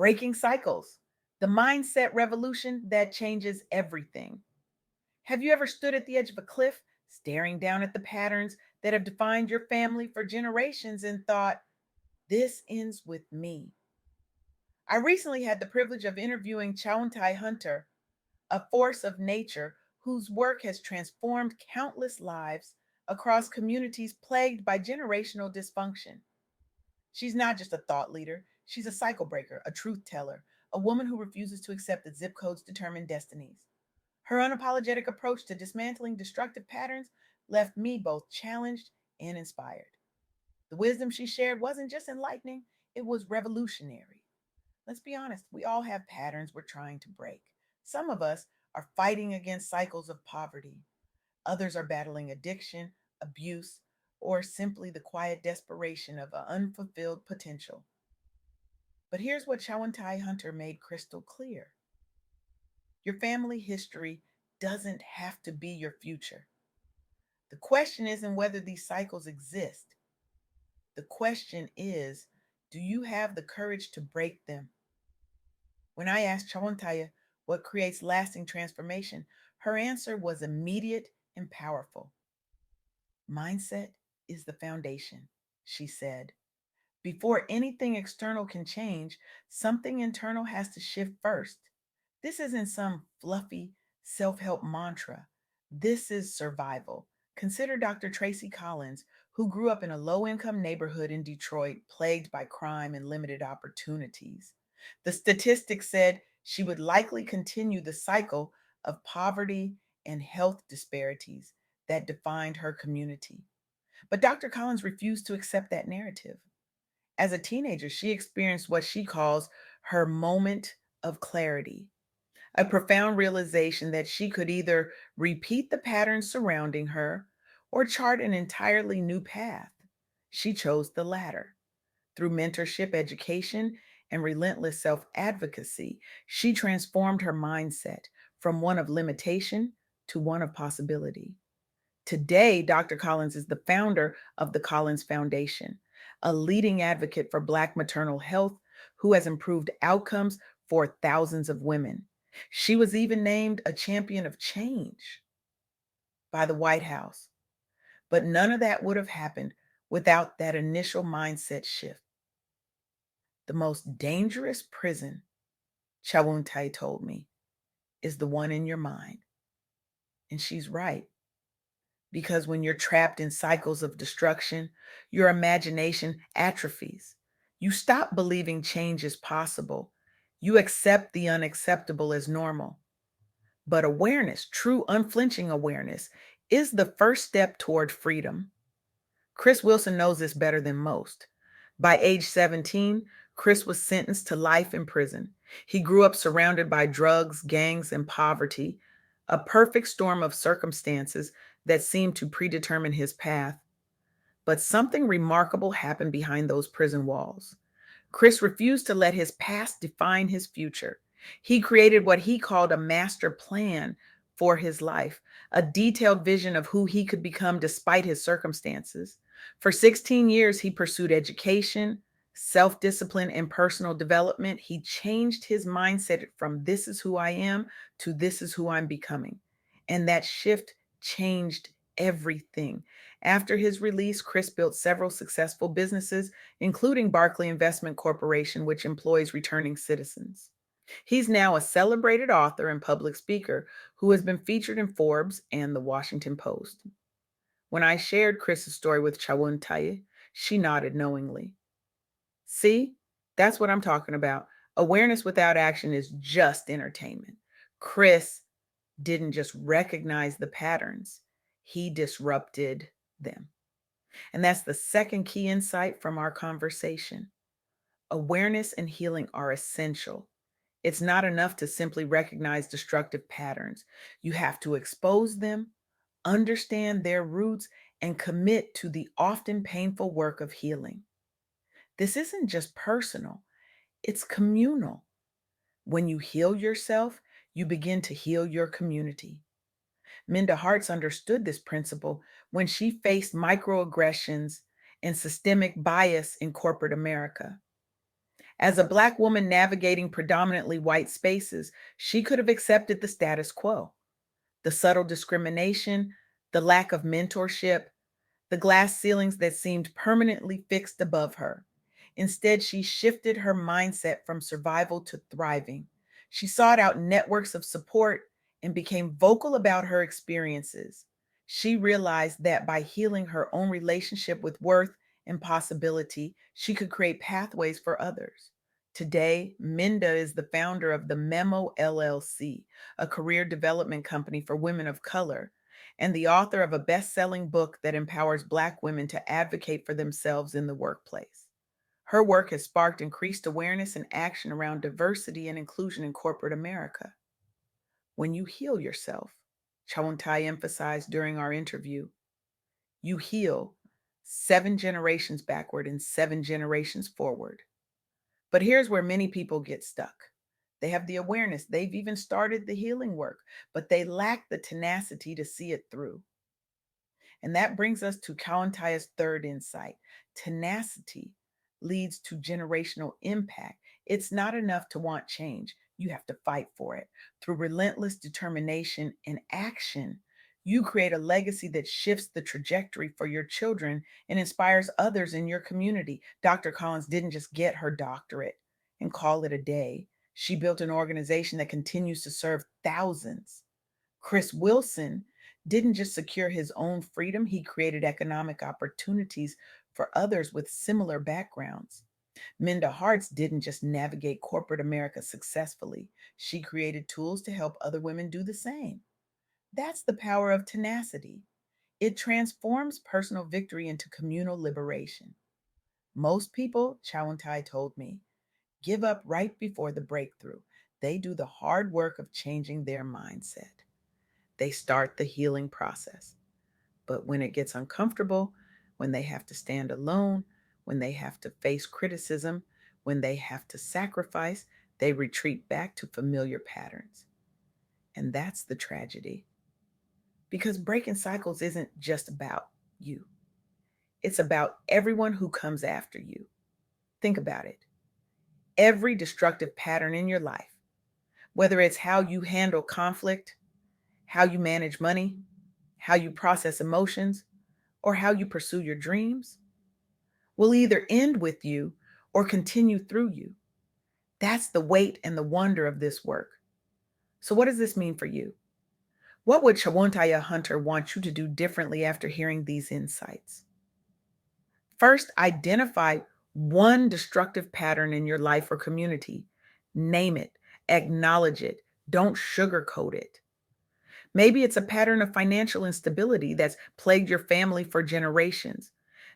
Breaking cycles, the mindset revolution that changes everything. Have you ever stood at the edge of a cliff, staring down at the patterns that have defined your family for generations and thought, this ends with me? I recently had the privilege of interviewing Chawuntaye Hunter, a force of nature whose work has transformed countless lives across communities plagued by generational dysfunction. She's not just a thought leader, she's a cycle breaker, a truth teller, a woman who refuses to accept that zip codes determine destinies. Her unapologetic approach to dismantling destructive patterns left me both challenged and inspired. The wisdom she shared wasn't just enlightening, it was revolutionary. Let's be honest, we all have patterns we're trying to break. Some of us are fighting against cycles of poverty, others are battling addiction, abuse, or simply the quiet desperation of an unfulfilled potential. But here's what Chawuntaye Hunter made crystal clear: your family history doesn't have to be your future. The question isn't whether these cycles exist. The question is, do you have the courage to break them? When I asked Chawuntaye what creates lasting transformation, her answer was immediate and powerful. Mindset is the foundation, she said. Before anything external can change, something internal has to shift first. This isn't some fluffy self help mantra. This is survival. Consider Dr. Tracy Collins, who grew up in a low income neighborhood in Detroit plagued by crime and limited opportunities. The statistics said she would likely continue the cycle of poverty and health disparities that defined her community. But Dr. Collins refused to accept that narrative. As a teenager, she experienced what she calls her moment of clarity, a profound realization that she could either repeat the patterns surrounding her or chart an entirely new path. She chose the latter. Through mentorship, education, and relentless self advocacy, she transformed her mindset from one of limitation to one of possibility. Today, Dr. Collins is the founder of the Collins Foundation, a leading advocate for Black maternal health who has improved outcomes for thousands of women. She was even named a champion of change by the White House. But none of that would have happened without that initial mindset shift. The most dangerous prison, Chawuntai told me, is the one in your mind. And she's right. Because when you're trapped in cycles of destruction, your imagination atrophies. You stop believing change is possible. You accept the unacceptable as normal. But awareness, true unflinching awareness, is the first step toward freedom. Chris Wilson knows this better than most. By age 17, Chris was sentenced to life in prison. He grew up surrounded by drugs, gangs, and poverty, a perfect storm of circumstances that seemed to predetermine his path. But something remarkable happened behind those prison walls. Chris refused to let his past define his future. He created what he called a master plan for his life, a detailed vision of who he could become despite his circumstances. For 16 years, he pursued education, self discipline, and personal development. He changed his mindset from this is who I am to this is who I'm becoming. And that shift changed everything. After his release, Chris built several successful businesses, including Barclay Investment Corporation, which employs returning citizens. He's now a celebrated author and public speaker who has been featured in Forbes and the Washington Post. When I shared Chris's story with Chawuntaye, she nodded knowingly. See, that's what I'm talking about. Awareness without action is just entertainment. Chris didn't just recognize the patterns, he disrupted them. And that's the second key insight from our conversation. Awareness and healing are essential. It's not enough to simply recognize destructive patterns. You have to expose them, understand their roots, and commit to the often painful work of healing. This isn't just personal, it's communal. When you heal yourself, you begin to heal your community. Minda Harts understood this principle when she faced microaggressions and systemic bias in corporate America. As a Black woman navigating predominantly white spaces, she could have accepted the status quo, the subtle discrimination, the lack of mentorship, the glass ceilings that seemed permanently fixed above her. Instead, she shifted her mindset from survival to thriving. She sought out networks of support and became vocal about her experiences. She realized that by healing her own relationship with worth and possibility, she could create pathways for others. Today, Minda is the founder of the Memo LLC, a career development company for women of color, and the author of a best selling book that empowers Black women to advocate for themselves in the workplace. Her work has sparked increased awareness and action around diversity and inclusion in corporate America. When you heal yourself, Chawuntaye emphasized during our interview, you heal 7 generations backward and 7 generations forward. But here's where many people get stuck. They have the awareness, they've even started the healing work, but they lack the tenacity to see it through. And that brings us to Kawantaya's third insight. Tenacity leads to generational impact. It's not enough to want change. You have to fight for it. Through relentless determination and action, you create a legacy that shifts the trajectory for your children and inspires others in your community. Dr. Collins didn't just get her doctorate and call it a day. She built an organization that continues to serve thousands. Chris Wilson didn't just secure his own freedom, he created economic opportunities for others with similar backgrounds. Minda Harts didn't just navigate corporate America successfully, she created tools to help other women do the same. That's the power of tenacity. It transforms personal victory into communal liberation. Most people, Chawuntaye told me, give up right before the breakthrough. They do the hard work of changing their mindset. They start the healing process. But when it gets uncomfortable, when they have to stand alone, when they have to face criticism, when they have to sacrifice, they retreat back to familiar patterns. And that's the tragedy. Because breaking cycles isn't just about you, it's about everyone who comes after you. Think about it. Every destructive pattern in your life, whether it's how you handle conflict, how you manage money, how you process emotions, or how you pursue your dreams, will either end with you or continue through you. That's the weight and the wonder of this work. So, what does this mean for you? What would Chawuntaye Hunter want you to do differently after hearing these insights? First, identify one destructive pattern in your life or community. Name it, acknowledge it, don't sugarcoat it. Maybe it's a pattern of financial instability that's plagued your family for generations.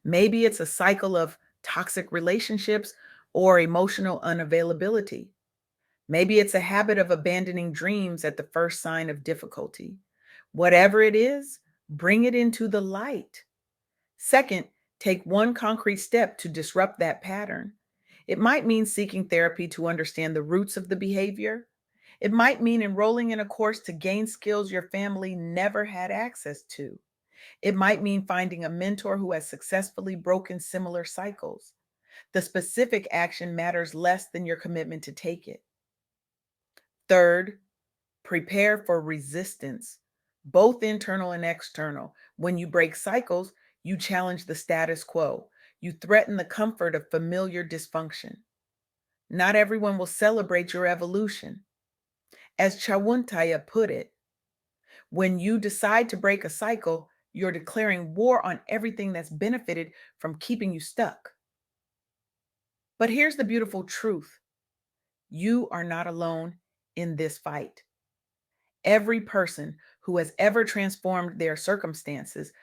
Maybe it's a cycle of toxic relationships or emotional unavailability. Maybe it's a habit of abandoning dreams at the first sign of difficulty. Whatever it is, bring it into the light. Second, take one concrete step to disrupt that pattern. It might mean seeking therapy to understand the roots of the behavior. It might mean enrolling in a course to gain skills your family never had access to. It might mean finding a mentor who has successfully broken similar cycles. The specific action matters less than your commitment to take it. Third, prepare for resistance, both internal and external. When you break cycles, you challenge the status quo. You threaten the comfort of familiar dysfunction. Not everyone will celebrate your evolution. As Chawuntaye put it, when you decide to break a cycle, you're declaring war on everything that's benefited from keeping you stuck. But here's the beautiful truth: you are not alone in this fight. Every person who has ever transformed their circumstances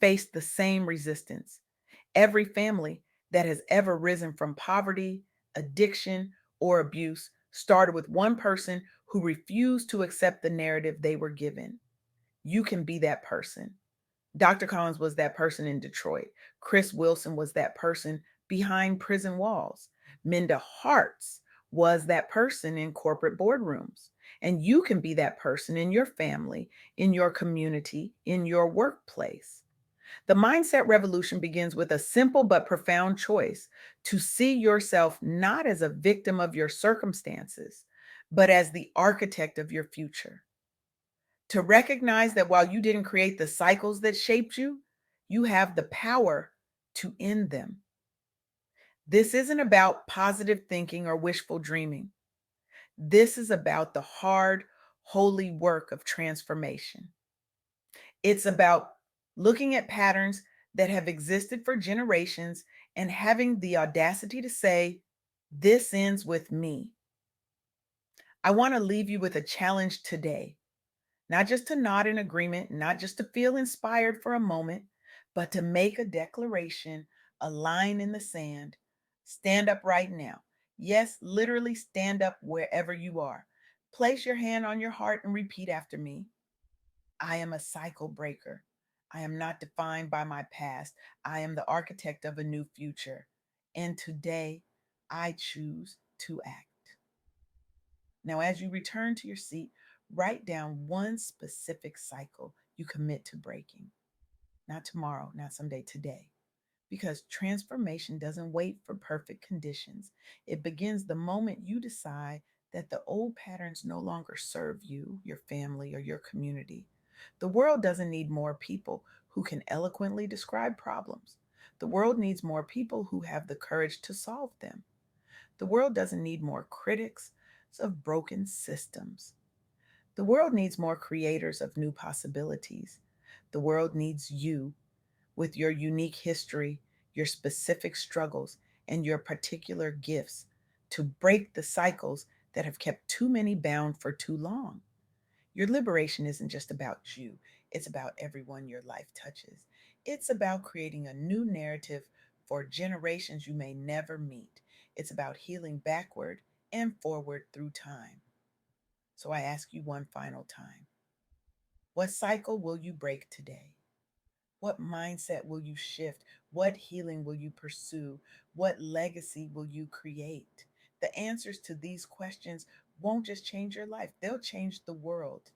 faced the same resistance. Every family that has ever risen from poverty, addiction, or abuse started with one person who refused to accept the narrative they were given. You can be that person. Dr. Collins was that person in Detroit. Chris Wilson was that person behind prison walls. Minda Harts was that person in corporate boardrooms. And you can be that person in your family, in your community, in your workplace. The mindset revolution begins with a simple but profound choice to see yourself not as a victim of your circumstances, but as the architect of your future. To recognize that while you didn't create the cycles that shaped you, you have the power to end them. This isn't about positive thinking or wishful dreaming. This is about the hard, holy work of transformation. It's about looking at patterns that have existed for generations and having the audacity to say, this ends with me. I want to leave you with a challenge today, not just to nod in agreement, not just to feel inspired for a moment, but to make a declaration, a line in the sand. Stand up right now. Yes, literally stand up wherever you are. Place your hand on your heart and repeat after me. I am a cycle breaker. I am not defined by my past. I am the architect of a new future. And today, I choose to act. Now, as you return to your seat, write down one specific cycle you commit to breaking. Not tomorrow, not someday, today. Because transformation doesn't wait for perfect conditions. It begins the moment you decide that the old patterns no longer serve you, your family, or your community. The world doesn't need more people who can eloquently describe problems. The world needs more people who have the courage to solve them. The world doesn't need more critics of broken systems. The world needs more creators of new possibilities. The world needs you with your unique history, your specific struggles, and your particular gifts to break the cycles that have kept too many bound for too long. Your liberation isn't just about you, it's about everyone your life touches. It's about creating a new narrative for generations you may never meet. It's about healing backward and forward through time. So I ask you one final time, what cycle will you break today? What mindset will you shift? What healing will you pursue? What legacy will you create? The answers to these questions won't just change your life, they'll change the world.